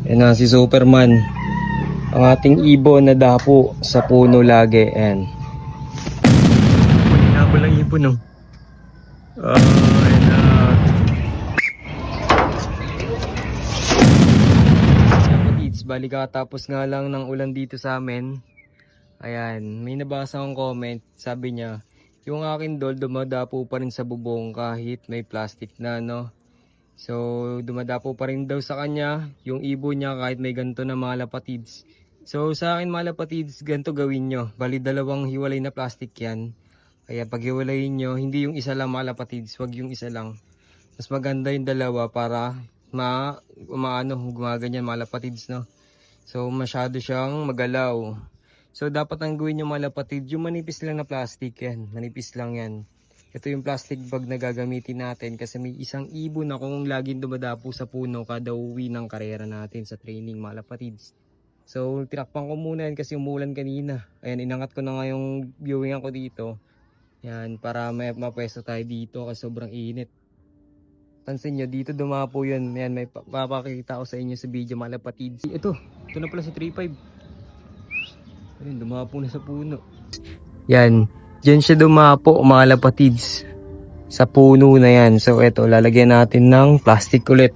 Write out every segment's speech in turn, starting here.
Yan na si Superman. Ang ating ibon na dapo sa puno lagi. Ayan. Hinabo lang ibon, no? Ayan na. Bali katapos nga lang ng ulan dito sa amin. Ayan, may nabasa akong comment. Sabi niya, yung akin doll dumadapo pa rin sa bubong kahit may plastic na, no? So, dumadapo pa rin daw sa kanya yung ibon niya kahit may ganito na mga lapatids. So, sa akin mga lapatids, ganito gawin nyo. Bali dalawang hiwalay na plastic yan. Kaya pag hiwalayin nyo, hindi yung isa lang mga lapatids, wag yung isa lang. Mas maganda yung dalawa para gumaganyan mga lapatids, no? So masyado siyang magalaw. So dapat ang gawin nyo mga lapatid, yung manipis lang na plastic yan. Manipis lang yan. Ito yung plastic bag na gagamitin natin kasi may isang ibon akong laging dumadapo sa puno kada uwi ng karera natin sa training mga lapatids. So tinakpan ko muna yan kasi umulan kanina. Ayan, inangat ko na nga yung viewing ako dito. Yan, para may mapwesto tayo dito kasi sobrang init. Pansin nyo, dito dumapo yun. Yan, may papakita ko sa inyo sa video mga lapatids. Ito na pala si 3.5. Ayun, dumapo na sa puno. Yan, dyan siya dumapo mga lapatids. Sa puno na yan. So ito, lalagyan natin ng plastic ulit.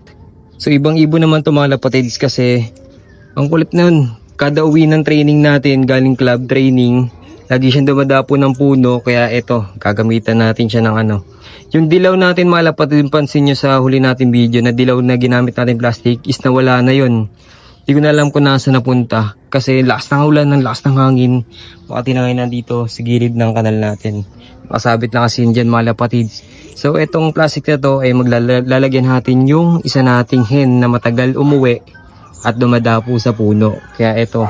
So ibang ibon naman to mga lapatids kasi ang kulit na yun. Kada uwi ng training natin, galing club training, lagi siyang dumadapo ng puno. Kaya ito, gagamitan natin siya ng ano. Yung dilaw natin mga lapatid, pansin nyo sa huli natin video na dilaw na ginamit natin plastic is nawala na yun. Hindi ko na alam kung nasa napunta kasi lakas ng ulan ng lakas ng hangin. Baka tinangay na dito sa gilid ng kanal natin. Makasabit na kasi yun dyan mga lapatids. So itong plastic na to ay maglalagyan natin yung isa nating hen na matagal umuwi at dumadapo sa puno. Kaya ito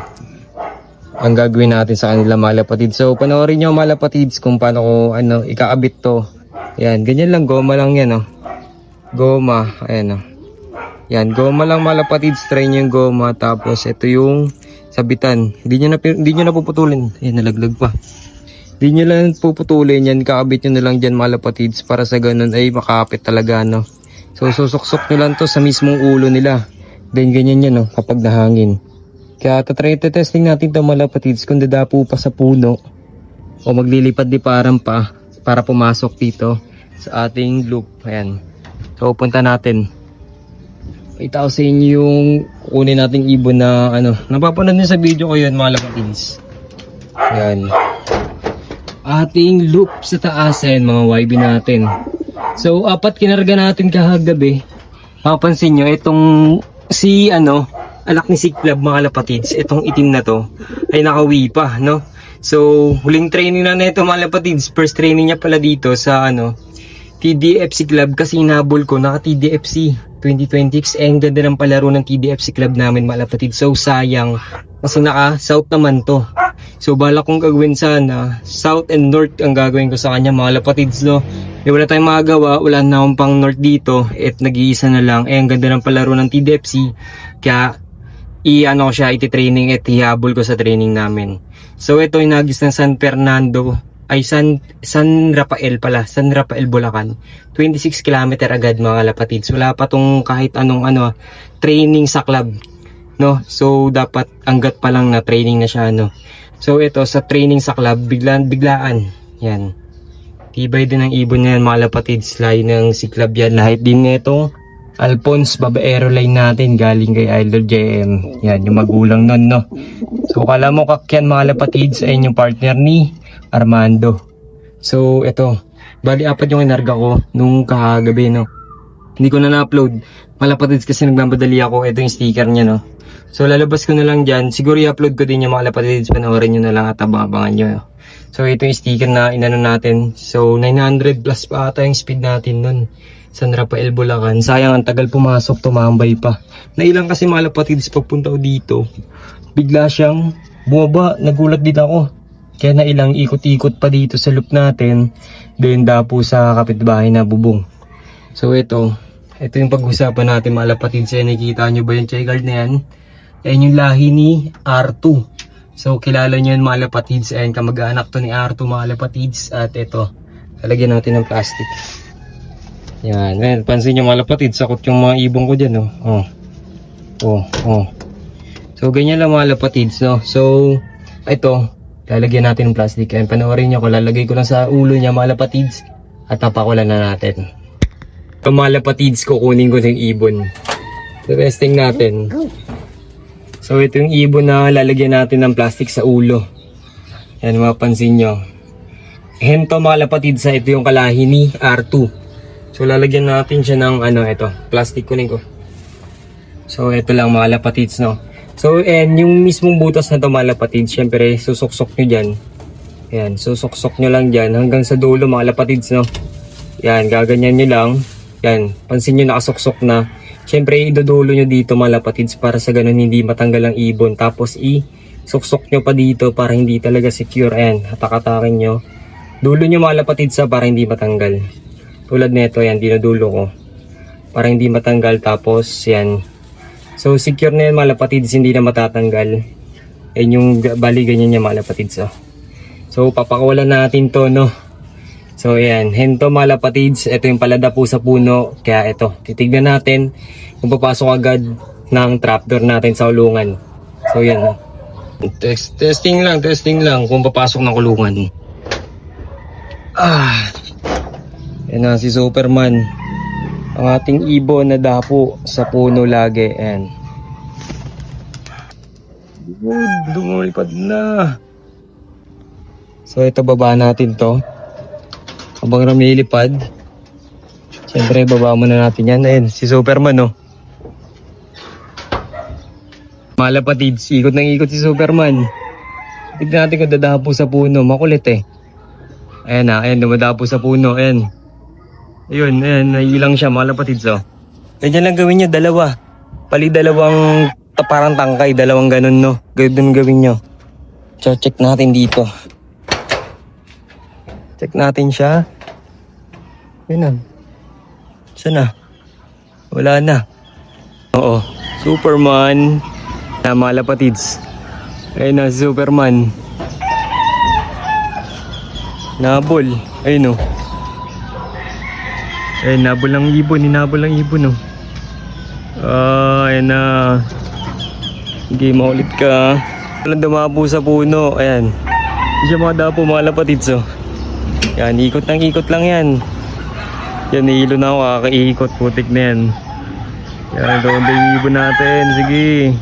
ang gagawin natin sa kanila mga lapatids. So panoorin nyo mga lapatids kung paano ko ikaabit to. Yan, ganyan lang, goma lang yan, oh. Goma, ayan, oh. Yan, goma lang mga lapatids, try nyo yung goma. Tapos, ito yung sabitan. Hindi nyo na puputulin. Ayan, nalaglag pa. Hindi nyo lang puputulin yan, kakabit nyo na lang dyan mga lapatids para sa ganun ay makapit talaga, no. So, susuksok nyo lang to sa mismong ulo nila. Then, ganyan yan, no, kapag nahangin. Kaya, testing natin to mga lapatids kung dadapo pa sa puno o maglilipad-liparan pa para pumasok dito sa ating loop. Ayan. So, punta natin. Itaw sa inyo yung kukunin nating ibon na napapanood nyo sa video ko yun mga lapatids. Ayan. Ating loop sa taas. Ayan, mga YB natin. So, 4 kinarga natin kahagabi. Mapapansin nyo, itong anak ni Siklab mga lapatids, itong itim na to, ay nakawi pa, no? So, huling training na nito mga lapatids. First training niya pala dito sa TDFC Club kasi inabol ko naka TDFC 2020. Ang ganda ng palaro ng TDFC Club namin mga lapatids. So, sayang kasi naka South naman to. So, bala kong gagawin sana South and North ang gagawin ko sa kanya mga lapatids, no? Wala tayong magagawa, wala na akong pang North dito at nag-iisa na lang. Ang ganda ng palaro ng TDFC kaya iti-training at ihabol ko sa training namin. So ito yung nagis ng San Rafael pala, San Rafael Bulacan. 26 km agad mga lapatids. Wala pa tong kahit anong training sa club, no? So dapat anggat pa lang na training na siya, no? So ito sa training sa club, biglaan. Yan. Tibay din ang ibon na yan mga lapatids. Lahi ng si club yan. Lahat din nito Alphonse Babaero line natin galing kay Idol JM. Yan, yung magulang nun, no? So, kala mo kakyan mga lapatids ay yung partner ni Armando. So, ito. Bali, 4 yung inarga ko nung kahagabi, no? Hindi ko na na-upload. Mga lapatids kasi nagmamadali ako. Ito yung sticker niya, no? So, lalabas ko na lang dyan. Siguro i-upload ko din yung mga lapatids. Panoorin nyo na lang at abangan nyo, no? So, ito yung sticker na inano natin. So, 900 plus pa ata yung speed natin nun. San Rafael Bulacan. Sayang ang tagal pumasok, tumambay pa. Nailang kasi mga lapatids pagpunta ko dito. Bigla siyang bumaba, nagulat din ako. Kaya nailang ikot-ikot pa dito sa loop natin. Then dapo sa kapitbahay na bubong. So ito yung pag-usapan natin mga lapatids. Nakikita nyo ba yung checkguard na yan? Ayan yung lahi ni R2. So kilala nyo yun mga lapatids. Ayan kamag-anak to ni R2 mga lapatids. At ito, lalagyan natin ng plastic. Yan, pansin nyo mga lapatid, sakot yung mga ibong ko dyan, oh. Oh. So, ganyan lang mga lapatids, no? So, ito, lalagyan natin ng plastic. Ayan, panoorin nyo ko. Lalagay ko lang sa ulo niya mga lapatids. At tapakulan na natin. So, mga lapatids, kukunin ko yung ibon. So, testing natin. So, ito yung ibon na lalagyan natin ng plastic sa ulo. Ayan, mapansin nyo. Hento mga lapatids, ito yung kalahi ni R2. So, lalagyan natin siya ng ito, plastic kunin ko. So, ito lang mga lapatids, no? So, and yung mismong butas na ito mga lapatids, syempre, susuksok nyo dyan. Ayan, susuksok nyo lang dyan hanggang sa dulo mga lapatids, no? Yan, gaganyan nyo lang. Yan, pansin nyo nakasuksok na. Syempre, idodulo nyo dito mga lapatids para sa ganun hindi matanggal ang ibon. Tapos, suksok nyo pa dito para hindi talaga secure. Ayan, hatak-hatakin nyo. Dulo nyo mga lapatids para hindi matanggal. Tulad nito, yan, dinadulo ko. Para hindi matanggal, tapos, yan. So, secure na yan mga lapatids, hindi na matatanggal. Yan yung bali ganyan niya mga lapatids, oh. So, papakawalan natin to, no? So, yan. Hento mga lapatids, ito yung palada po sa puno. Kaya ito, titignan natin kung papasok agad ng trapdoor natin sa kulungan. So, yan, oh. Testing lang kung papasok ng kulungan. Yan na si Superman. Ang ating ibon na dapo sa puno lagi. Ayan. Good, lumulipad na. So ito, baba natin to. Habang lumilipad, siyempre baba muna natin yan. Ayan, si Superman, no. Mga lapatids, ikot ng ikot si Superman. Tignan natin kung dadapo sa puno. Makulit eh. Ayan na, ayan, dumadapo sa puno. Ayan. Ayun, ayan, naiilang siya mga lapatids, oh. Ganyan lang gawin nyo, dalawa. Pali dalawang parang tangkay, dalawang ganun, no. Ganun gawin nyo. So, check natin dito. Check natin siya. Yun na. Saan na? Wala na. Oo, Superman. Na mga lapatids. Ayun na, Superman. Nabol. Ayun, oh. Nabol ang ibon, hinabol ang ibon, oh. Ayan na. Sige, maulit ka. Walang dumapo sa puno. Ayan. Hindi siya makadapo mga lapatids, oh. Yan, ikot lang yan. Yan, nahilo na ako, kakaikot. Putik na yan. Yan, doon yung ibon natin. Sige.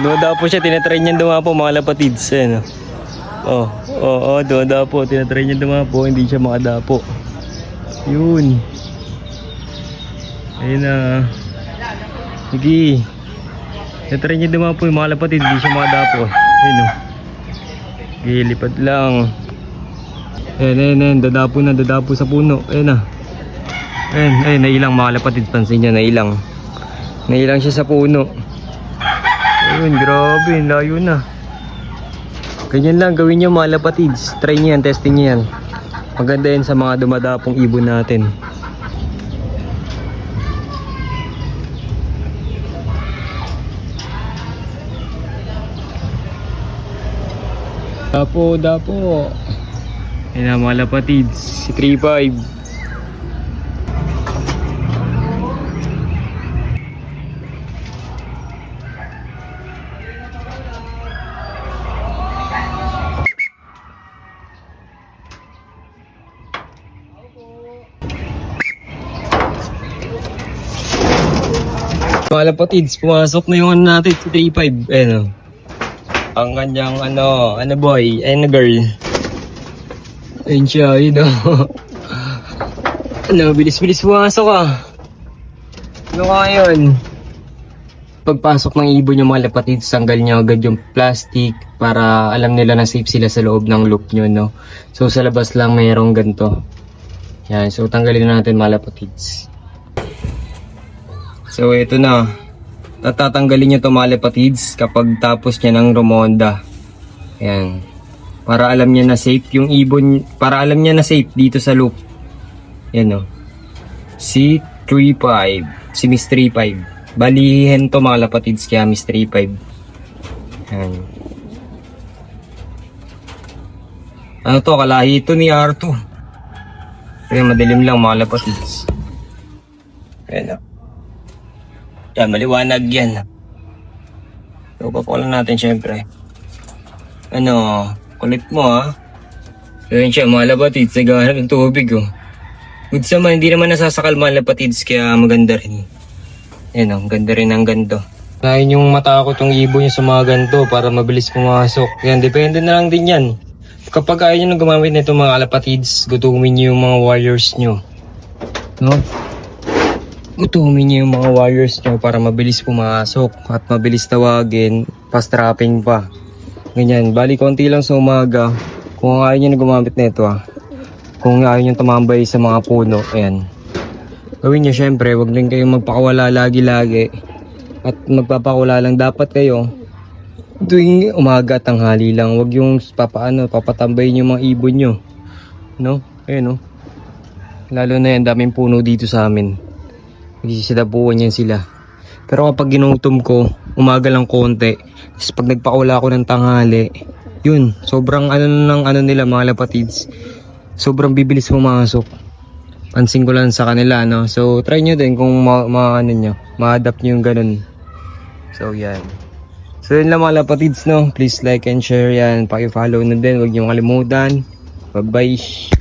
Dumadapo siya, tinatry niyan dumapo mga lapatids. Ayan, oh. Dumadapo. Tinatry niyan dumapo, hindi siya makadapo. Yun. Ayun na. Sige. Natry niya dumapo yung mga lapatid. Hindi siya makadapo. Ayun o. Sige, lipad lang. Ayun. Dadapo sa puno. Ayun na. Ayun, nailang mga lapatid. Pansin niya, nailang. Nailang siya sa puno. Ayun, grabe. Layo na. Ganyan lang, gawin niyo mga lapatids. Try niyo yan, testing niyo yan. Maganda yan sa mga dumadapong ibon natin. Dapo. Yan na mga lapatids. Si 3-5. Mga lapatids, pumasok na yung natin, si 3-5. Ayan, ang kanyang boy, girl. Ayun siya, yun bilis-bilis pumasok Ano kaya yun? Pagpasok ng ibon yung mga lapatids, tanggal nyo agad yung plastic para alam nila na safe sila sa loob ng loop nyo, no? So sa labas lang mayroong ganito. Yan, so tanggalin na natin mga lapatids. So ito na, tatatanggalin nyo ito mga lapatids kapag tapos niya ng rumonda. Ayan, para alam niya na safe yung ibon, para alam niya na safe dito sa loop. Yan o, si 3-5, si Miss 3-5. Balihin to mga lapatids kaya Miss 3-5. Ayan. Ano to, kalahi ito ni R2. Kaya madilim lang mga lapatids. Ayan o. Yan, maliwanag yan. So, papakulan natin syempre. Ano, kulit mo ha. So, yun siya, mga lapatids, naghahanap ng tubig oh. Good naman, hindi naman nasasakal mga lapatids, kaya maganda rin. Yan oh, ganda rin ang ganto. Nahin yung matakot yung ibon niya sa mga ganto para mabilis pumasok. Yan, depende na lang din yan. Kapag ayaw nyo na gumamit nito mga kalapatids, gutumin nyo yung mga warriors nyo. No? Gutumin nyo yung mga warriors nyo para mabilis pumasok at mabilis tawagin, fast trapping pa. Ganyan, bali konti lang sa umaga. Kung ayaw nyo na gumamit nito kung ayaw nyo tumambay sa mga puno, ayan. Gawin nyo syempre, wag din kayong magpakawala lagi-lagi. At magpapakawala lang dapat kayo tuwing umaga at tanghali lang. Wag yung papatambayin yung mga ibon nyo. No? Ayun no. Lalo na yan, daming puno dito sa amin. Nagsisidapuan yan sila. Pero kapag ginutom ko, umaga lang konti. Tapos pag nagpakawala ako ng tanghali, yun, sobrang nila mga lapatids. Sobrang bibilis pumasok. Pansin ko lang sa kanila, no? So, try nyo din kung ma-adapt nyo yung ganun. So, yan. So yun lang mga lapatids, no? Please like and share yan. Paki-follow na din. Huwag niyong kalimutan. Bye-bye.